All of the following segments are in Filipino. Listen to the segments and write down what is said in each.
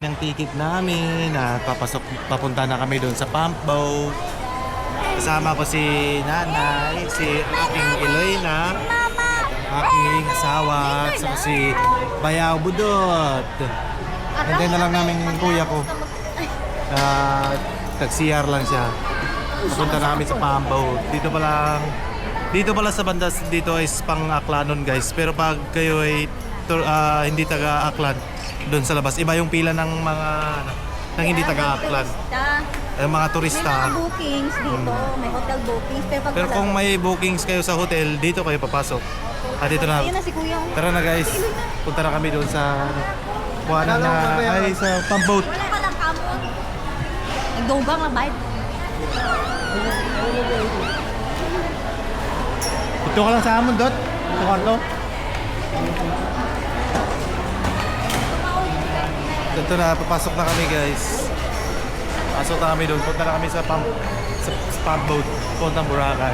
Ng ticket namin na papunta na kami doon sa pump boat. Kasama ko si nanay, si aking Eloyna, aking asawa, at si Bayaw Budot. Hintay na lang namin yung kuya ko. Tag-CR lang siya. Punta na kami sa pump boat. Dito pala sa banda dito is pang Aklanon guys. Pero pag kayo ay hindi taga Aklan, doon sa labas, iba yung pila ng mga ng hindi taga-Aklan. Mga turista. May mga bookings dito, may hotel bookings. Pero kung may bookings kayo sa hotel, dito kayo papasok. Dito na. Ayun na si Kuya. Tara na guys. Punta na kami doon sa kuhanan na ay sa pump boat. Wala ka lang kamon. Nagdugang na bayad. Ito ka lang sa amon, Dot. Sa kwarto. Ito na, papasok na kami guys. Pasok na kami doon. Punta na kami sa pump boat. Puntang Boracay.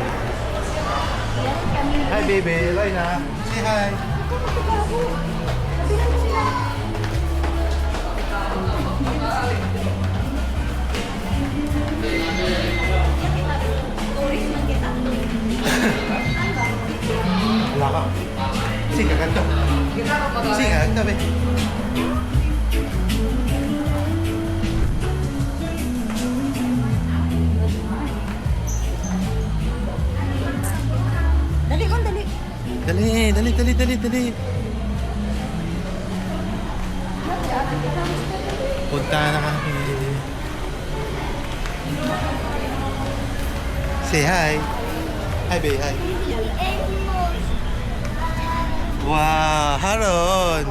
Hi baby, Eloyna. Say hi. Wala ka. Sige, ganito. Sige, ganito be. Dali kon, dali. Dali. Punta na kami. Say hi. Hi, babe. Hi. Wow, Haron.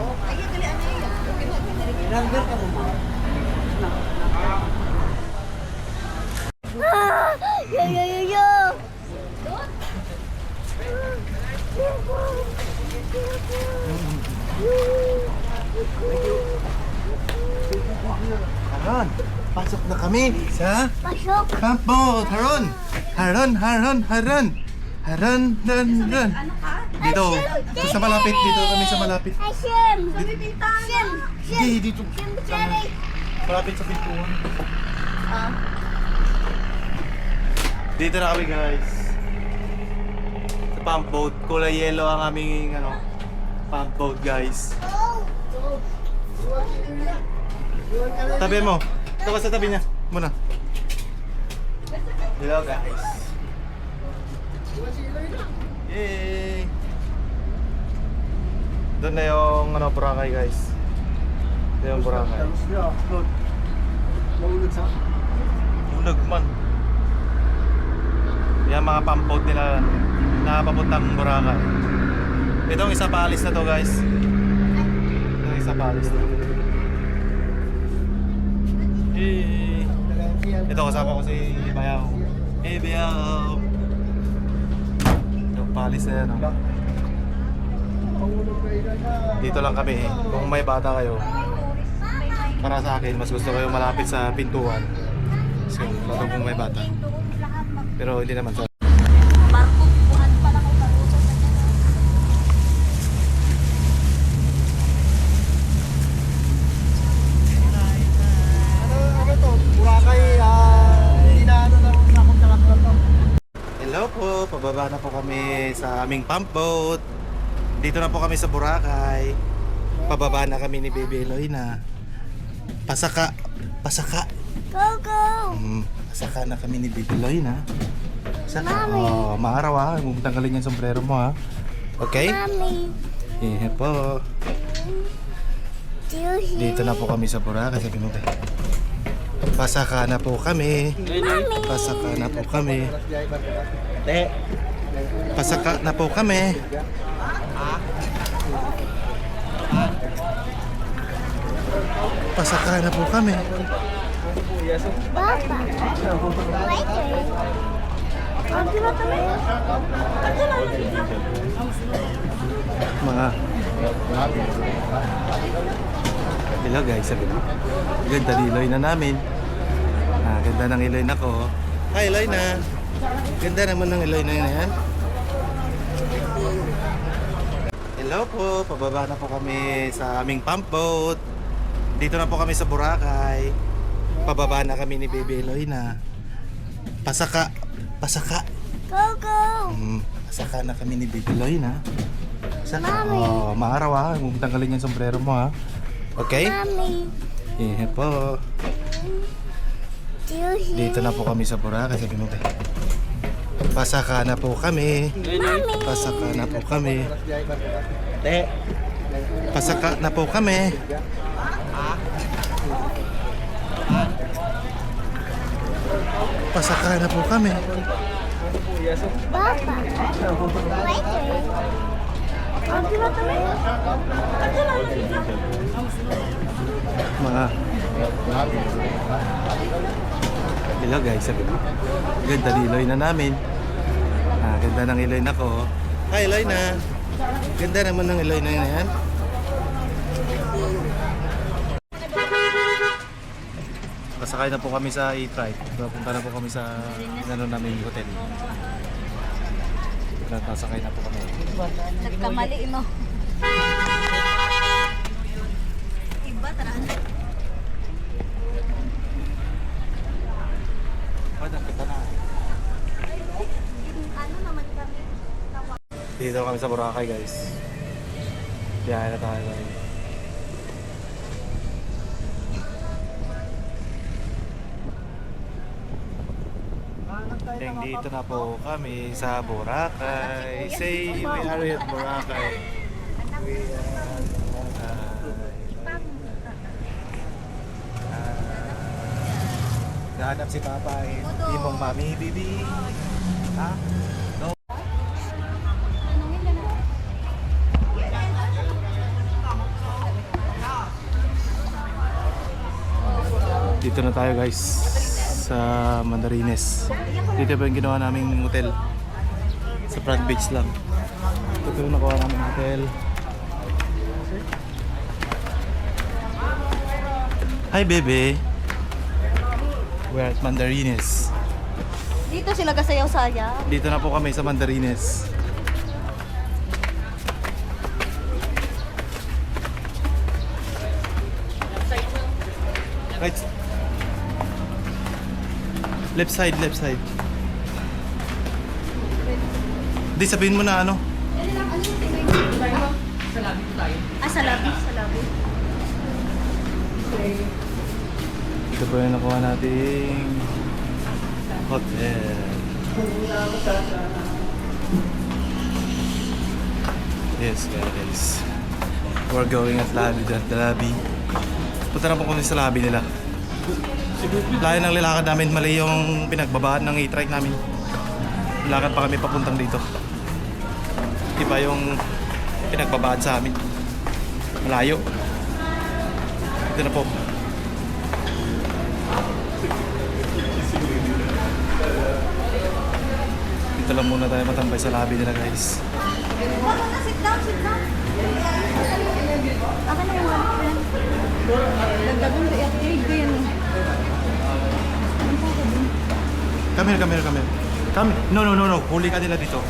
Yo. Haron, pasok na kami sa Pasok. pump boat. Haron. Haron. Dito. Sa malapit. Dito kami sa malapit. Asim. Sim. Hindi, dito. Malapit sa pintuan. Dito na kami guys. Sa pump boat. Kulay yellow ang aming pump boat guys. Tabi mo. Ito ka sa tabi niya. Muna. Hello guys. Yay! Doon na yung Boracay guys. Ito yung Boracay. Ulag man. Yan mga pump boat nila na papuntang Boracay. Itong isa paalis na to guys. Itong isa paalis na. Hey! Ito kasama ko si Bayaw. Hey Bayaw! Itong paalis na yan. Dito lang kami kung may bata kayo. Para sa akin, mas gusto kayo malapit sa pintuan. So, lalo kung may bata. Pero hindi naman sa Barko, buhat pala ko karuso. Ano to? Boracay, hindi na akong talaklan to. Hello po, pababa na po kami sa aming pump boat. Dito na po kami sa Boracay. Pababa na kami ni Baby Eloyna. Pasaka. Go. Pasaka na kami ni Baby Eloyna. Pasaka. Oh, maaraw ha. Huwag tanggalin yung sombrero mo ha. Okay? Mami. Yeah po. Dito na po kami sa Boracay. Sabi mo ba? Pasaka na po kami. Pasaka na po kami. Pasaka na po kami. Pasaka na po kami. Papa. Later. Mga hello guys, sabi mo. Ganda ni Eloyna namin. Ganda ng Eloyna ko. Hi Eloyna. Ganda naman ng Eloyna na yan. Hello po, pababa na po kami sa aming pump boat. Dito na po kami sa Boracay. Pababa na kami ni Baby Eloy na. Pasaka. Pasaka. Pasaka na kami ni Baby Eloy na. Pasaka. Oh, maaraw ha. Huwag tanggalin yung sombrero mo ha. Okay? Mami. Yeah po. Dito na po kami sa Boracay. Sabi mo ba? Pasaka na po kami. Pasaka na po kami. Pasaka na po kami. Pasaka na po kami. Papa. Mga hello guys, sabi ko. Ganda ni Eloy na namin. Ganda ng Eloy na ko. Hi Eloy na. Ganda naman ng Eloy na yan. Pasakay na po kami sa E-Trike. Punta na po kami sa namin hotel. Pasakay na po kami. Nagkamali mo. Iba, taraan. Ano naman kami? Dito kami sa Boracay guys. Biyahe na tayo. Dito na po kami sa Boracay. Say we are at Boracay. We are Nahanap si Papa eh. Imong mami, bibi. Ha? No. Dito na tayo guys sa Mandarines. Dito pa yung ginawa naming hotel. Sa front beach lang. Ito yung nakuha namin hotel. Hi baby. We're at Mandarines. Dito sila kasayaw-sayaw. Dito na po kami sa Mandarines. Right. Left side, left side. Di sabihin mo na ano. Sa labi, sa labi. Ito po yung nakuha nating hotel. Yes guys. We're going at the lobby. Punta na po kami sa lobby nila. Layo ng lalakad namin, mali yung pinagbabaan ng e-trike namin. Lakad pa kami papuntang dito. Iba yung pinagbabaan sa amin. Malayo. Ito na po. Dito lang muna tayo matambay sa lobby nila guys. Sit down, sit down. Akin na yung friend. Nagdagan ko i-upgrade ko yan. Come here. Come. No. Huli ka nila dito.